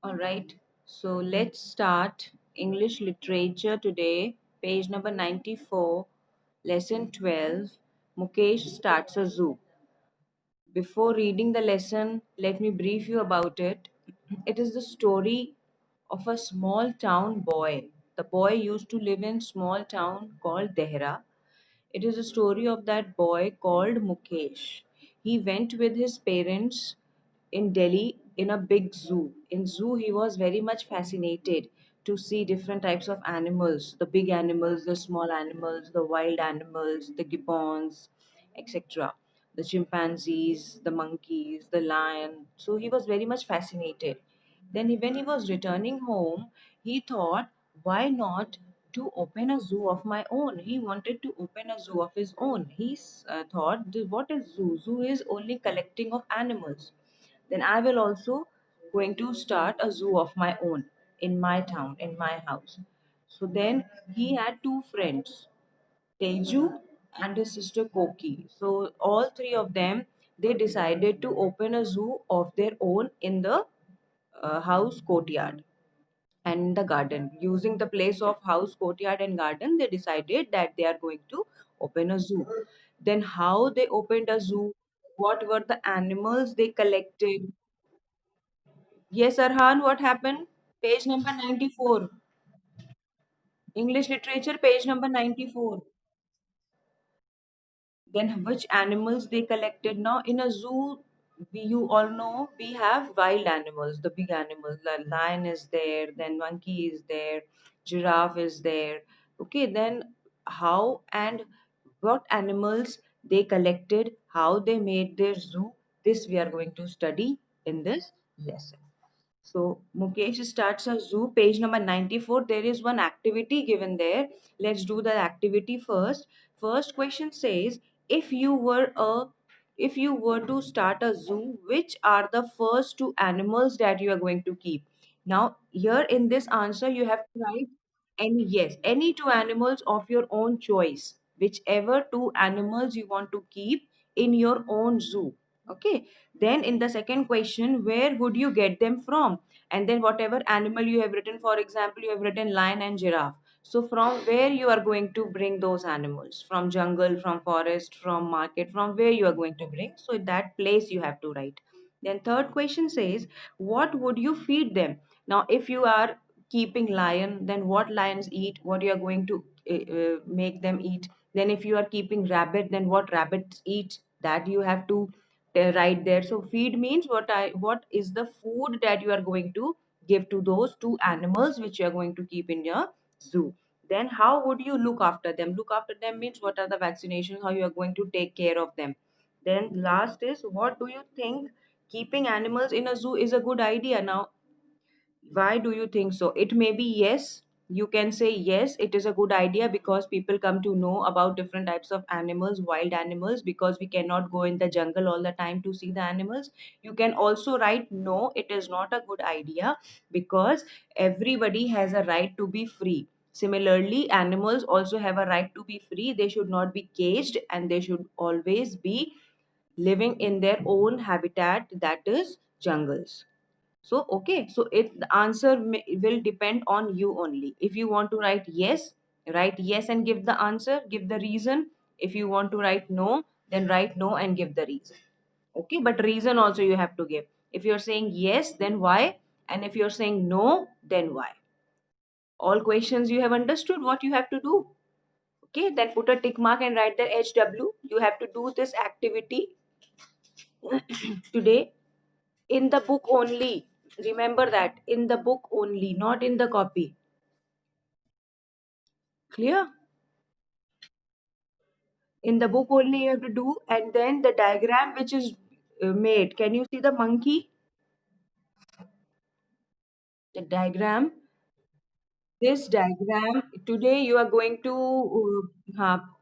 All right, so let's start English literature today, page number 94, lesson 12. Mukesh starts a zoo. Before reading the lesson, let me brief you about it. It is the story of a small town boy. The boy used to live in small town called Dehra. It is a story of that boy called Mukesh. He went with his parents in Delhi in a big zoo. In zoo, he was very much fascinated to see different types of animals, the big animals, the small animals, the wild animals, the gibbons, etc. The chimpanzees, the monkeys, the lion. So he was very much fascinated. When he was returning home, he thought, why not to open a zoo of my own? He wanted to open a zoo of his own. He thought, what is zoo? Zoo is only collecting of animals. Then I will also going to start a zoo of my own in my town, in my house. So then he had two friends, Teju and his sister Koki. So all three of them, they decided to open a zoo of their own in the house courtyard and the garden. Using the place of house courtyard and garden, they decided that they are going to open a zoo. Then how they opened a zoo? What were the animals they collected? Yes, Arhan, what happened? Page number 94. English literature, page number 94. Then which animals they collected? Now in a zoo, you all know we have wild animals, the big animals. The lion is there, then monkey is there, giraffe is there. Okay, then how and what animals they collected, how they made their zoo. This we are going to study in this lesson. So Mukesh starts a zoo, page number 94. There is one activity given there. Let's do the activity first. First question says, if you were a if you were to start a zoo, which are the first two animals that you are going to keep? Now, here in this answer, you have to write any two animals of your own choice, whichever two animals you want to keep in your own zoo. Okay, then in the second question, where would you get them from? And then whatever animal you have written, for example, you have written lion and giraffe. So from where you are going to bring those animals? From jungle, from forest, from market, from where you are going to bring? So that place you have to write. Then third question says, what would you feed them? Now, if you are keeping lion, then what lions eat? What you are going to make them eat? Then if you are keeping rabbit, then what rabbits eat? That you have to right there. So feed means what is the food that you are going to give to those two animals which you are going to keep in your zoo. Then how would you look after them? Look after them means what are the vaccinations, how you are going to take care of them. Then last is, what do you think keeping animals in a zoo is a good idea? Now, why do you think so? It may be yes. You can say yes, it is a good idea because people come to know about different types of animals, wild animals, because we cannot go in the jungle all the time to see the animals. You can also write no, it is not a good idea because everybody has a right to be free. Similarly, animals also have a right to be free. They should not be caged and they should always be living in their own habitat, that is jungles. So, okay, so the answer will depend on you only. If you want to write yes and give the answer, give the reason. If you want to write no, then write no and give the reason. Okay, but reason also you have to give. If you're saying yes, then why? And if you're saying no, then why? All questions you have understood what you have to do. Okay, then put a tick mark and write the HW. You have to do this activity today in the book only. Remember that in the book only, not in the copy. Clear? In the book only you have to do, and then the diagram which is made. Can you see the monkey? The diagram. This diagram today you are going to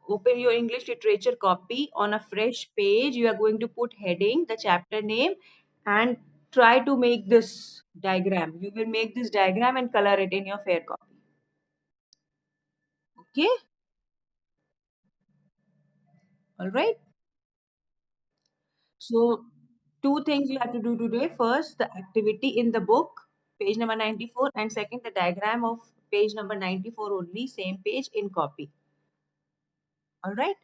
open your English literature copy on a fresh page. You are going to put heading, the chapter name, and try to make this diagram. You will make this diagram and color it in your fair copy. Okay? All right. So, two things you have to do today. First, the activity in the book. page number 94, and second, the diagram of page number 94 only, same page in copy. All right.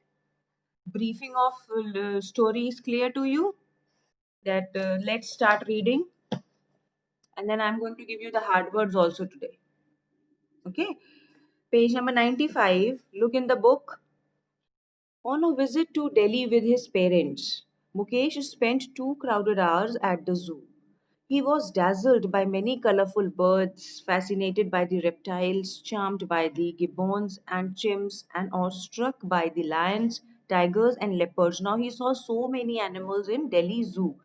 Briefing of story is clear to you. That let's start reading, and then I'm going to give you the hard words also today. Okay. Page number 95. Look in the book. On a visit to Delhi with his parents, Mukesh spent 2 crowded hours at the zoo. He was dazzled by many colorful birds, fascinated by the reptiles, charmed by the gibbons and chimps, and awestruck by the lions, tigers, and leopards. Now he saw so many animals in Delhi Zoo.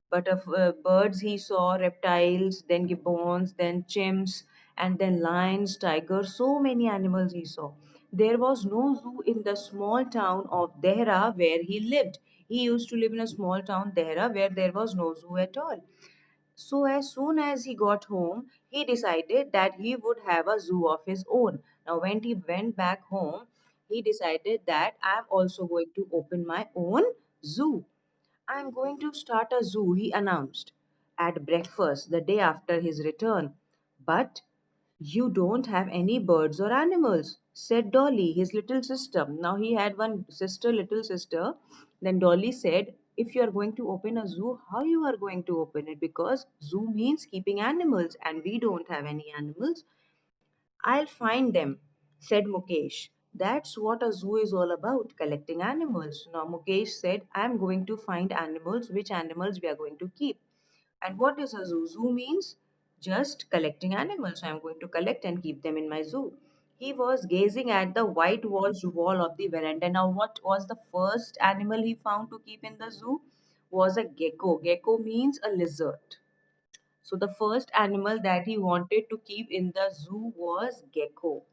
But of birds, he saw reptiles, then gibbons, then chimps, and then lions, tigers, so many animals he saw. There was no zoo in the small town of Dehra where he lived. He used to live in a small town, Dehra, where there was no zoo at all. So, as soon as he got home, he decided that he would have a zoo of his own. Now, when he went back home, he decided that I'm also going to open my own zoo. I'm going to start a zoo, he announced at breakfast the day after his return. But you don't have any birds or animals, said Dolly, his little sister. Now he had one sister, little sister. Then Dolly said, if you are going to open a zoo, how you are going to open it? Because zoo means keeping animals and we don't have any animals. I'll find them, said Mukesh. That's what a zoo is all about, collecting animals. Now Mukesh said, I'm going to find animals, which animals we are going to keep. And what is a zoo? Zoo means just collecting animals. So I'm going to collect and keep them in my zoo. He was gazing at the whitewashed wall of the veranda. Now, what was the first animal he found to keep in the zoo? Was a gecko. Gecko means a lizard. So the first animal that he wanted to keep in the zoo was gecko.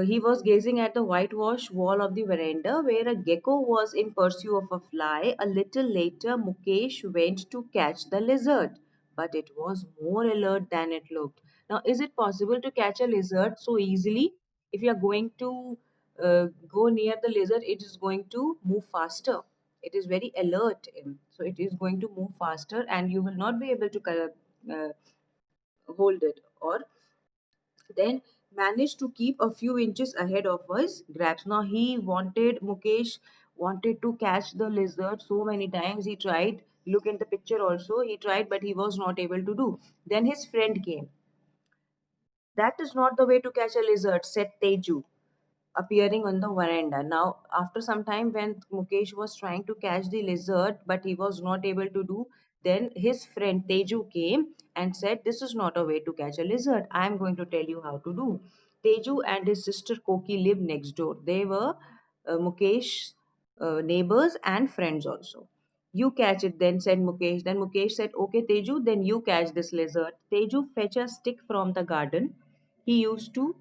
He was gazing at the whitewashed wall of the veranda where a gecko was in pursuit of a fly. A little later, Mukesh went to catch the lizard, but it was more alert than it looked. Now, is it possible to catch a lizard so easily? If you are going to go near the lizard, it is going to move faster. It is very alert, so it is going to move faster, and you will not be able to hold it, or then managed to keep a few inches ahead of his grabs. Now Mukesh wanted to catch the lizard so many times. He tried, look in the picture also, he tried, but he was not able to do. Then his friend came. That is not the way to catch a lizard, said Teju, appearing on the veranda. Now, after some time, when Mukesh was trying to catch the lizard, but he was not able to do, then his friend Teju came and said, this is not a way to catch a lizard. I am going to tell you how to do. Teju and his sister Koki lived next door. They were Mukesh's neighbors and friends also. You catch it then, said Mukesh. Then Mukesh said, okay, Teju, then you catch this lizard. Teju fetched a stick from the garden. He used to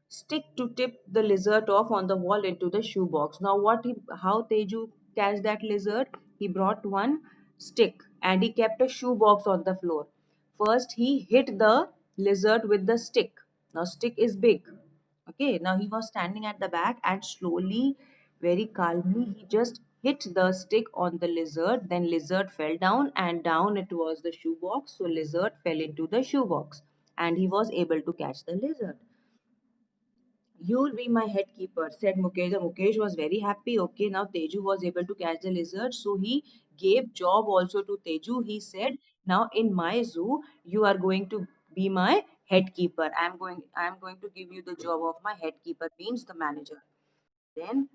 stick to tip the lizard off on the wall into the shoebox. Now, how Teju catch that lizard? He brought one stick and he kept a shoebox on the floor. First, he hit the lizard with the stick. Now, stick is big. Okay, now he was standing at the back and slowly, very calmly, he just hit the stick on the lizard. Then lizard fell down and down it was the shoebox. So lizard fell into the shoebox and he was able to catch the lizard. You'll be my head keeper, said Mukesh. And Mukesh was very happy. Okay, now Teju was able to catch the lizard. So he gave job also to Teju. He said, now in my zoo, you are going to be my head keeper. I'm going to give you the job of my head keeper, means the manager. Then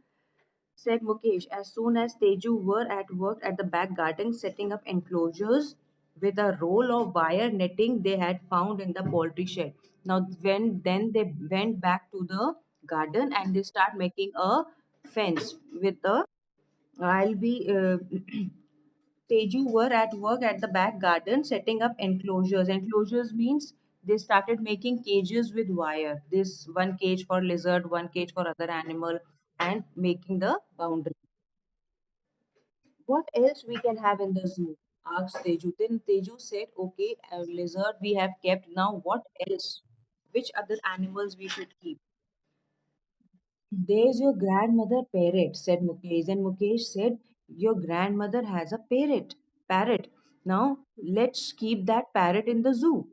said Mukesh, as soon as Teju were at work at the back garden setting up enclosures with a roll of wire netting they had found in the poultry shed. Now, when then they went back to the garden and they start making a fence with the. I'll be Teju were at work at the back garden setting up enclosures. Enclosures means they started making cages with wire. This one cage for lizard, one cage for other animal, and making the boundary. What else we can have in the zoo? Asked Teju. Then Teju said, okay, a lizard we have kept. Now what else? Which other animals we should keep? There's your grandmother parrot, said Mukesh. And Mukesh said, your grandmother has a parrot. Parrot. Now let's keep that parrot in the zoo.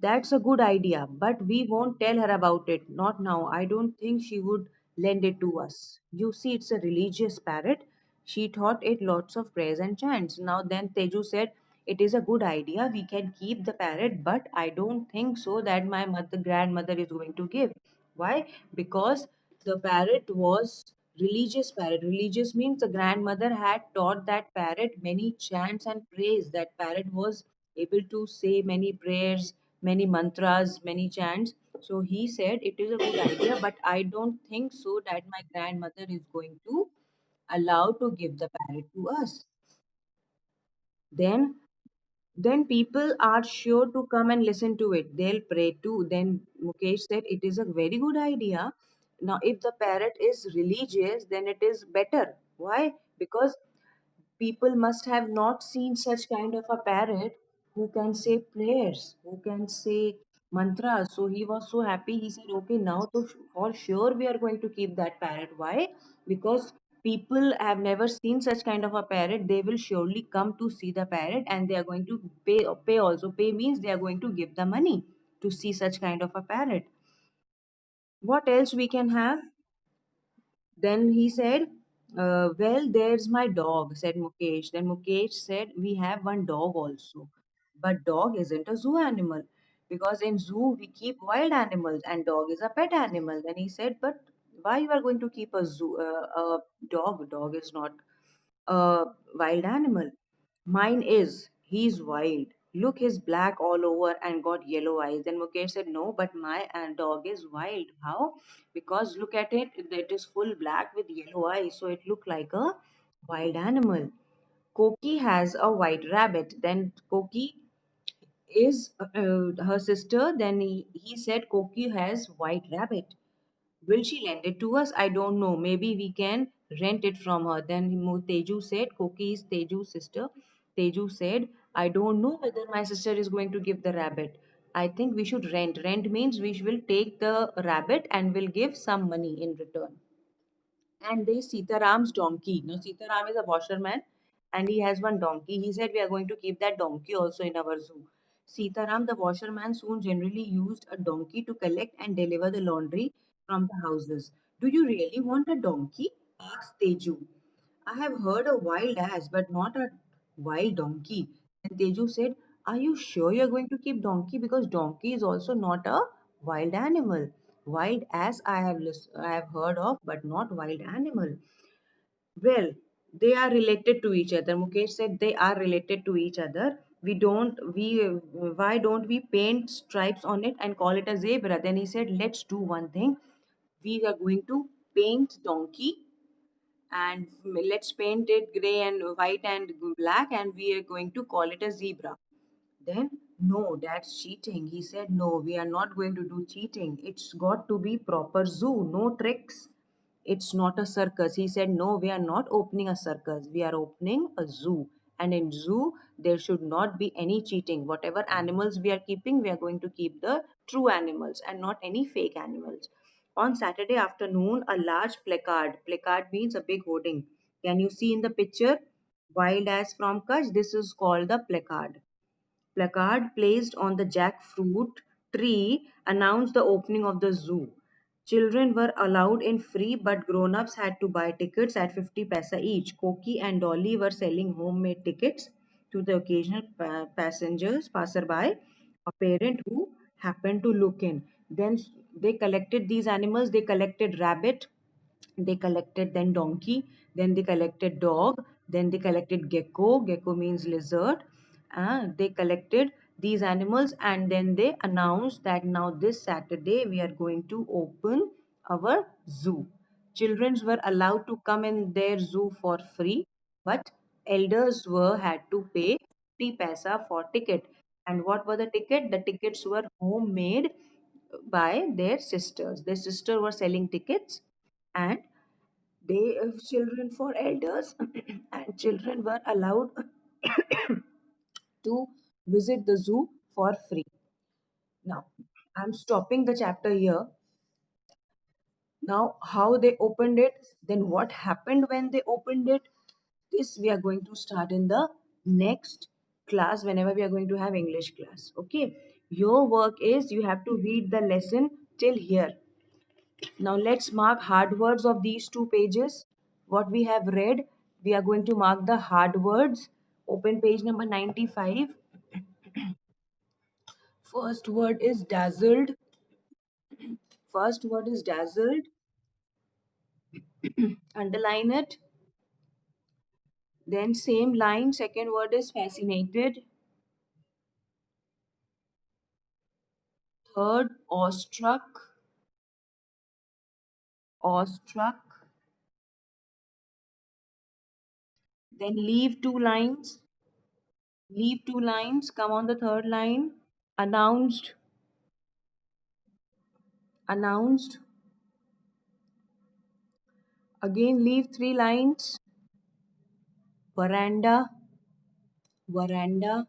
That's a good idea, but we won't tell her about it. Not now. I don't think she would lend it to us. You see, it's a religious parrot. She taught it lots of prayers and chants. Now, then Teju said, it is a good idea. We can keep the parrot, but I don't think so that my mother, grandmother is going to give. Why? Because the parrot was religious parrot. Religious means the grandmother had taught that parrot many chants and praise. That parrot was able to say many prayers, many mantras, many chants. So he said it is a good idea, but I don't think so that my grandmother is going to allow to give the parrot to us. Then then people are sure to come and listen to it. They'll pray too. Then Mukesh said it is a very good idea. Now, if the parrot is religious, then it is better. Why? Because people must have not seen such kind of a parrot who can say prayers, who can say mantras. So he was so happy. He said, okay, now to, for sure we are going to keep that parrot. Why? Because people have never seen such kind of a parrot. They will surely come to see the parrot and they are going to pay also. Pay means they are going to give the money to see such kind of a parrot. What else we can have? Then he said, well, there's my dog, said Mukesh. Then Mukesh said, we have one dog also. But dog isn't a zoo animal because in zoo we keep wild animals and dog is a pet animal. Then he said, but why you are going to keep a dog? Dog is not a wild animal. Mine is. He's wild. Look, he's black all over and got yellow eyes. Then Mukesh said, no, but my dog is wild. How? Because look at it, it is full black with yellow eyes, so it looked like a wild animal. Koki has a white rabbit. Then Koki is her sister. Then he said Koki has white rabbit. Will she lend it to us? I don't know. Maybe we can rent it from her. Then Teju said, Koki is Teju's sister. Teju said, I don't know whether my sister is going to give the rabbit. I think we should rent. Rent means we will take the rabbit and will give some money in return. And there's Sitaram's donkey. Now, Sitaram is a washerman and he has one donkey. He said, we are going to keep that donkey also in our zoo. Sitaram, the washerman, soon generally used a donkey to collect and deliver the laundry from the houses. Do you really want a donkey? Asked Teju. I have heard a wild ass, but not a wild donkey. And Teju said, are you sure you're going to keep donkey? Because donkey is also not a wild animal. Wild ass I have heard of, but not wild animal. Well, they are related to each other. Mukesh said they are related to each other. Why don't we paint stripes on it and call it a zebra? Then he said, let's do one thing. We are going to paint donkey and let's paint it gray and white and black and we are going to call it a zebra. Then, no, that's cheating. He said, no, we are not going to do cheating. It's got to be proper zoo, no tricks. It's not a circus. He said, no, we are not opening a circus. We are opening a zoo. And in zoo, there should not be any cheating. Whatever animals we are keeping, we are going to keep the true animals and not any fake animals. On Saturday afternoon, a large placard means a big hoarding. Can you see in the picture? Wild as from Kutch, this is called the placard placed on the jackfruit tree announced the opening of the zoo. Children were allowed in free, but grown ups had to buy tickets at 50 paisa each. Koki and Dolly were selling homemade tickets to the occasional passerby, a parent who happened to look in. Then they collected these animals, they collected rabbit, they collected then donkey, then they collected dog, then they collected gecko. Gecko means lizard. They collected these animals and then they announced that now this Saturday we are going to open our zoo. Children were allowed to come in their zoo for free, but elders were had to pay 50 paisa for ticket. And what were the ticket? The tickets were homemade by their sisters. Their sister were selling tickets and they children for elders and children were allowed to visit the zoo for free. Now, I'm stopping the chapter here. Now, how they opened it, then what happened when they opened it, this we are going to start in the next class whenever we are going to have English class. Okay. Your work is you have to read the lesson till here. Now let's mark hard words of these two pages. What we have read, we are going to mark the hard words. Open page number 95. First word is dazzled. First word is dazzled. Underline it. Then same line, second word is fascinated. Third, awestruck. Awestruck. Then leave two lines. Leave two lines. Come on the third line. Announced. Announced. Again leave three lines. Veranda. Veranda.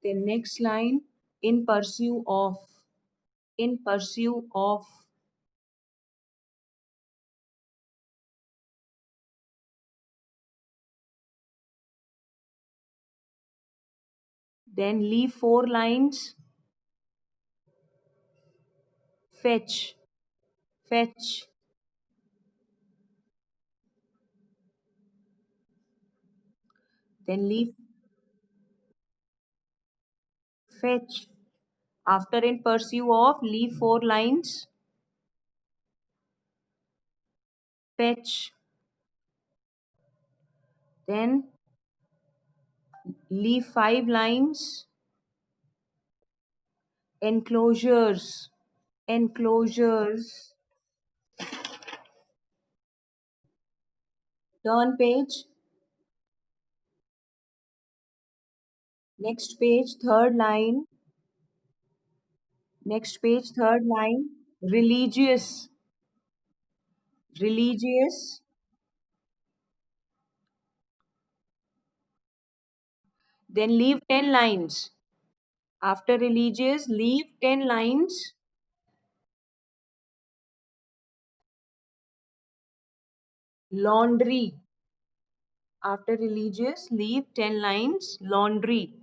Then next line. In pursuit of. In pursuit of. Then leave four lines. Fetch. Fetch. Then leave fetch. After in pursuit of, leave four lines. Fetch. Then leave five lines. Enclosures. Enclosures. Turn page. Next page, third line. Next page, third line. Religious. Religious. Then leave 10 lines. After religious, leave 10 lines. Laundry. After religious, leave 10 lines. Laundry.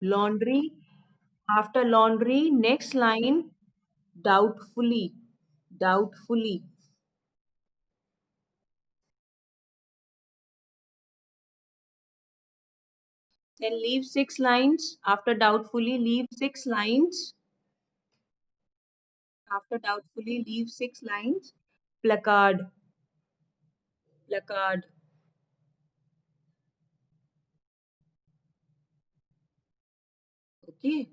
Laundry. After laundry, next line. Doubtfully. Doubtfully. Then leave six lines. After doubtfully, leave six lines. After doubtfully, leave six lines. Placard. Placard. Okay.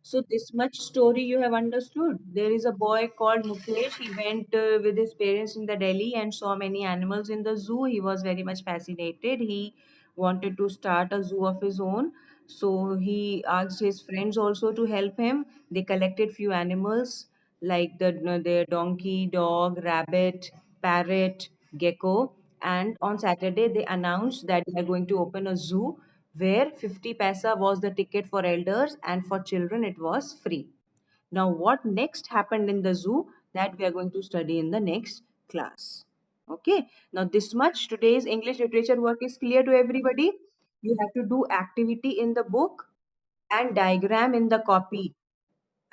So this much story you have understood. There is a boy called Mukesh. He went with his parents in the Delhi and saw many animals in the zoo. He was very much fascinated. He wanted to start a zoo of his own. So he asked his friends also to help him. They collected few animals like the donkey, dog, rabbit, parrot, gecko. And on Saturday they announced that they are going to open a zoo where 50 paisa was the ticket for elders and for children it was free. Now, what next happened in the zoo that we are going to study in the next class. Okay, now this much today's English literature work is clear to everybody. You have to do activity in the book and diagram in the copy.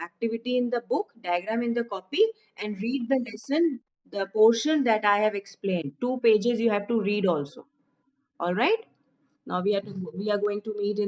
Activity in the book, diagram in the copy, and read the lesson, the portion that I have explained. 2 pages you have to read also. All right. Now we are going to meet in